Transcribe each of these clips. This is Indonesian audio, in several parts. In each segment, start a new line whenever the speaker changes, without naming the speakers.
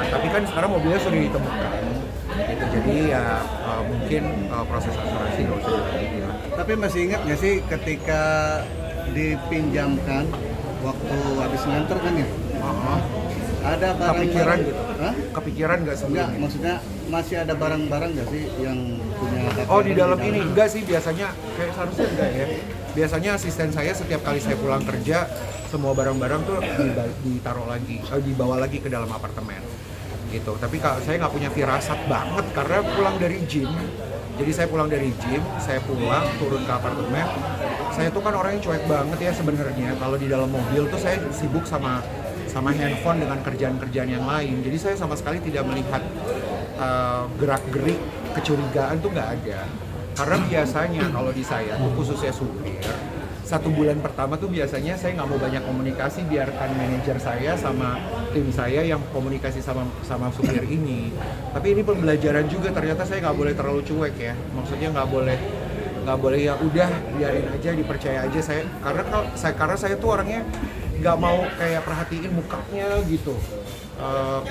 Tapi kan sekarang mobilnya sudah ditemukan gitu. Jadi ya mungkin proses asuransi nggak usah dilagi lah.
Tapi masih ingat nggak sih ketika dipinjamkan waktu habis ngantor kan ya? Ada
Kepikiran
barang-barang
gitu?
Hah?
Kepikiran nggak
Enggak,
sebelumnya?
maksudnya masih ada barang-barang nggak sih yang punya
Oh di dalam ini enggak sih, biasanya kayak seharusnya enggak ya. Biasanya asisten saya setiap kali saya pulang kerja semua barang-barang tuh ditaruh lagi, dibawa lagi ke dalam apartemen gitu. Tapi saya nggak punya firasat banget karena pulang dari gym. Jadi saya pulang dari gym, saya pulang turun ke apartemen. Saya tuh kan orangnya cuek banget ya sebenarnya. Kalau di dalam mobil tuh saya sibuk sama handphone dengan kerjaan-kerjaan yang lain. Jadi saya sama sekali tidak melihat gerak-gerik kecurigaan tuh nggak ada. Karena biasanya kalau di saya tuh khususnya supir, 1 bulan pertama tuh biasanya saya nggak mau banyak komunikasi, biarkan manajer saya sama tim saya yang komunikasi sama supir ini. Tapi ini pembelajaran juga, ternyata saya nggak boleh terlalu cuek ya. Maksudnya nggak boleh ya udah biarin aja, dipercaya aja saya. Karena saya tuh orangnya nggak mau kayak perhatiin mukanya gitu,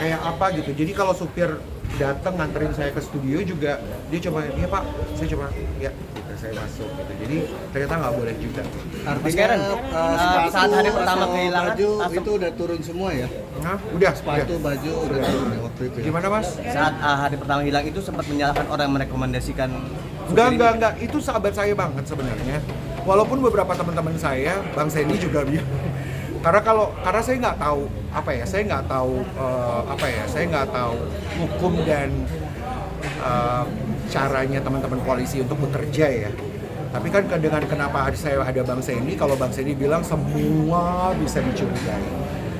kayak apa gitu. Jadi kalau supir datang nganterin saya ke studio juga dia coba, iya pak, saya coba ya gitu, saya masuk gitu. Jadi ternyata nggak boleh juga.
Artinya
saat hari pertama kehilangan
baju itu udah turun semua ya?
Nah, udah
Sepatu,
udah.
baju udah turun ya waktu itu ya?
Gimana mas?
Saat hari pertama hilang itu sempat menyalahkan orang yang merekomendasikan.
Enggak, itu sahabat saya banget sebenarnya. Walaupun beberapa teman-teman saya, Bang Sandy juga bilang, karena saya nggak tahu saya nggak tahu hukum dan caranya teman-teman polisi untuk bekerja ya. Tapi kan dengan kenapa saya ada Bang Sandy, kalau Bang Sandy bilang semua bisa dicurigai.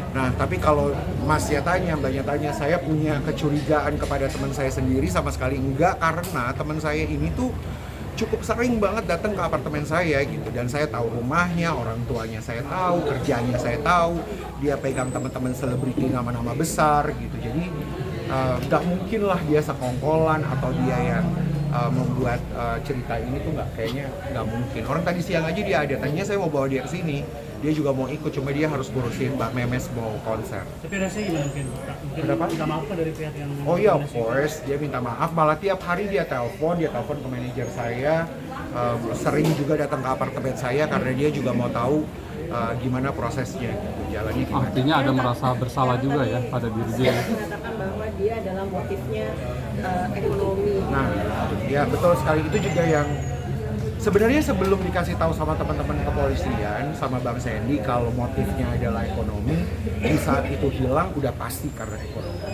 Nah, tapi kalau Mbaknya tanya, saya punya kecurigaan kepada teman saya sendiri sama sekali enggak, karena teman saya ini tuh cukup sering banget datang ke apartemen saya gitu, dan saya tahu rumahnya, orang tuanya saya tahu, kerjanya saya tahu, dia pegang teman-teman selebriti nama-nama besar gitu. Jadi nggak mungkin lah dia sekongkolan atau dia yang membuat cerita ini tuh nggak mungkin. Orang tadi siang aja dia ada, tadinya saya mau bawa dia ke sini, dia juga mau ikut, cuma dia harus ngurusin Mbak Memes mau konser.
Tapi rasanya gimana mungkin?
Kenapa?
Minta maaf dari pihak yang...
Oh iya, of course, dia minta maaf, malah tiap hari dia telepon ke manajer saya, sering juga datang ke apartemen saya karena dia juga mau tahu gimana prosesnya gitu, jalannya gimana.
Artinya ada merasa bersalah juga ya pada diri dia.
Mengatakan bahwa dia adalah motifnya ekonomi.
Nah, ya betul sekali, itu juga yang sebenarnya sebelum dikasih tahu sama teman-teman kepolisian sama Bang Sandy kalau motifnya adalah ekonomi, di saat itu hilang udah pasti karena ekonomi.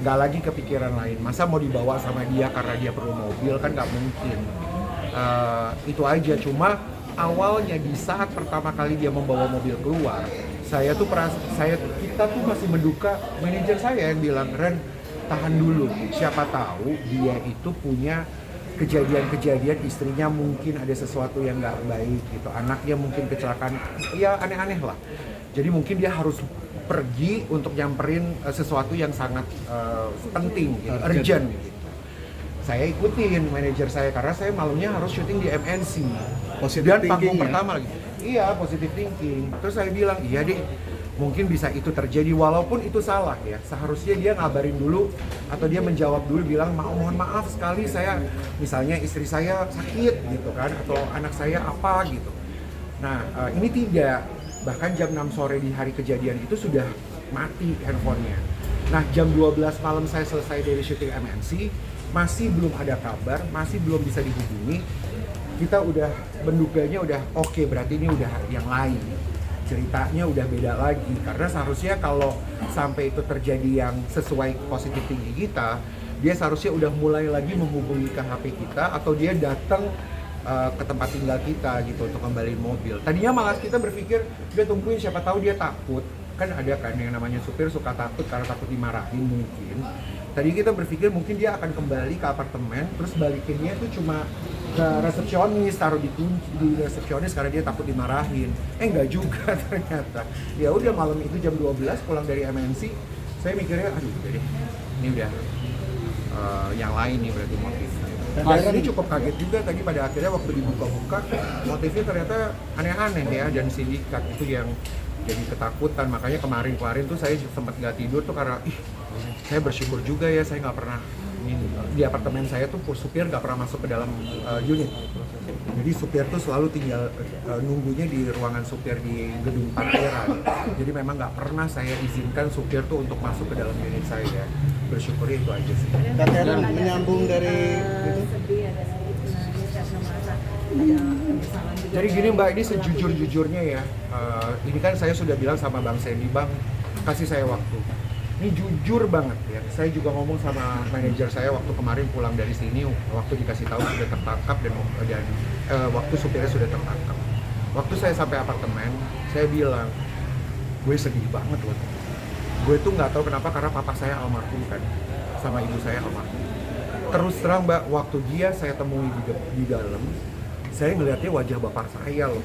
Nggak lagi kepikiran lain. Masa mau dibawa sama dia karena dia perlu mobil, kan nggak mungkin. Itu aja. Cuma awalnya di saat pertama kali dia membawa mobil keluar, kita tuh masih menduga, manajer saya yang bilang, Ren, tahan dulu, siapa tahu dia itu punya kejadian-kejadian, istrinya mungkin ada sesuatu yang nggak baik gitu, anaknya mungkin kecelakaan, ya aneh-aneh lah. Jadi mungkin dia harus pergi untuk nyamperin sesuatu yang sangat penting, gitu, urgent gitu. Saya ikutin manajer saya karena saya malamnya harus syuting di MNC. Dan panggung pertama lagi. Iya, positive thinking. Terus saya bilang, iya deh, mungkin bisa itu terjadi walaupun itu salah ya. Seharusnya dia ngabarin dulu atau dia menjawab dulu, bilang mohon maaf sekali, saya misalnya istri saya sakit gitu kan, atau anak saya apa gitu. Nah, ini tidak. Bahkan jam 6 sore di hari kejadian itu sudah mati handphonenya. Nah, jam 12 malam saya selesai dari syuting MNC, masih belum ada kabar, masih belum bisa dihubungi. Kita udah menduganya udah oke, berarti ini udah yang lain. Ceritanya udah beda lagi, karena seharusnya kalau sampai itu terjadi yang sesuai positif tinggi kita, dia seharusnya udah mulai lagi menghubungi ke HP kita atau dia datang ke tempat tinggal kita gitu untuk kembaliin mobil. Tadinya malah kita berpikir dia tungguin, siapa tahu dia takut. Kan ada kan yang namanya supir suka takut karena takut dimarahin mungkin. Tadi kita berpikir mungkin dia akan kembali ke apartemen, terus balikinnya itu cuma ke resepsionis, taruh di resepsionis karena dia takut dimarahin. Enggak juga ternyata. Ya udah malam itu jam 12 pulang dari MNC, saya mikirnya aduh udah deh, ini udah yang lain nih berarti motifnya. Dan ini cukup kaget juga tadi pada akhirnya waktu dibuka-buka, motifnya ternyata aneh-aneh ya, dan sindikat itu yang jadi ketakutan. Makanya kemarin tuh saya sempat nggak tidur tuh karena saya bersyukur juga ya saya nggak pernah di apartemen saya tuh supir nggak pernah masuk ke dalam unit. Jadi supir tuh selalu tinggal nunggunya di ruangan supir di gedung parkiran. Jadi memang nggak pernah saya izinkan supir tuh untuk masuk ke dalam unit saya. Bersyukur itu aja sih.
Kak Karen menyambung dari itu.
Sedih, ada sedikit nangis karena merasa ada penyesalan juga.
Jadi gini Mbak, ini sejujur-jujurnya ya, ini kan saya sudah bilang sama Bang Sandy, Bang kasih saya waktu. Ini jujur banget ya, saya juga ngomong sama manajer saya waktu kemarin pulang dari sini, waktu dikasih tahu sudah tertangkap dan waktu supirnya sudah tertangkap. Waktu saya sampai apartemen, saya bilang, gue sedih banget loh. Gue tuh nggak tahu kenapa, karena papa saya almarhum kan, sama ibu saya almarhum. Terus terang Mbak, waktu dia saya temui di dalam, saya ngeliatnya wajah bapak saya loh.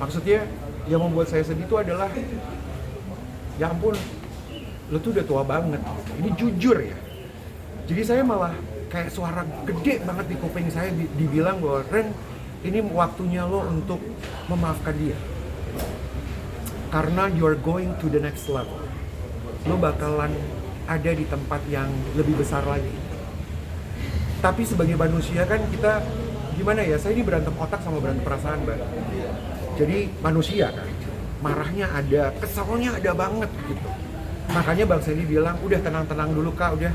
Maksudnya yang membuat saya sedih itu adalah, ya ampun, lo tuh udah tua banget. Ini jujur ya. Jadi saya malah kayak suara gede banget di kuping saya dibilang bahwa Ren, ini waktunya lo untuk memaafkan dia. Karena you're going to the next level. Lo bakalan ada di tempat yang lebih besar lagi. Tapi sebagai manusia kan kita gimana ya, saya ini berantem otak sama berantem perasaan Mbak. Jadi manusia kan, marahnya ada, kesalnya ada banget gitu. Makanya Bang Sandy bilang, udah tenang-tenang dulu Kak, udah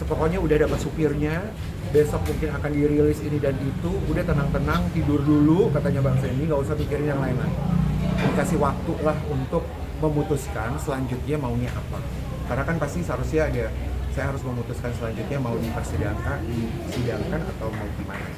pokoknya udah dapat supirnya, besok mungkin akan dirilis ini dan itu, udah tenang-tenang, tidur dulu katanya Bang Sandy, nggak usah pikirin yang lain-lain. Dikasih waktu lah untuk memutuskan selanjutnya maunya apa. Karena kan pasti seharusnya ada, saya harus memutuskan selanjutnya mau disidangkan atau mau gimana.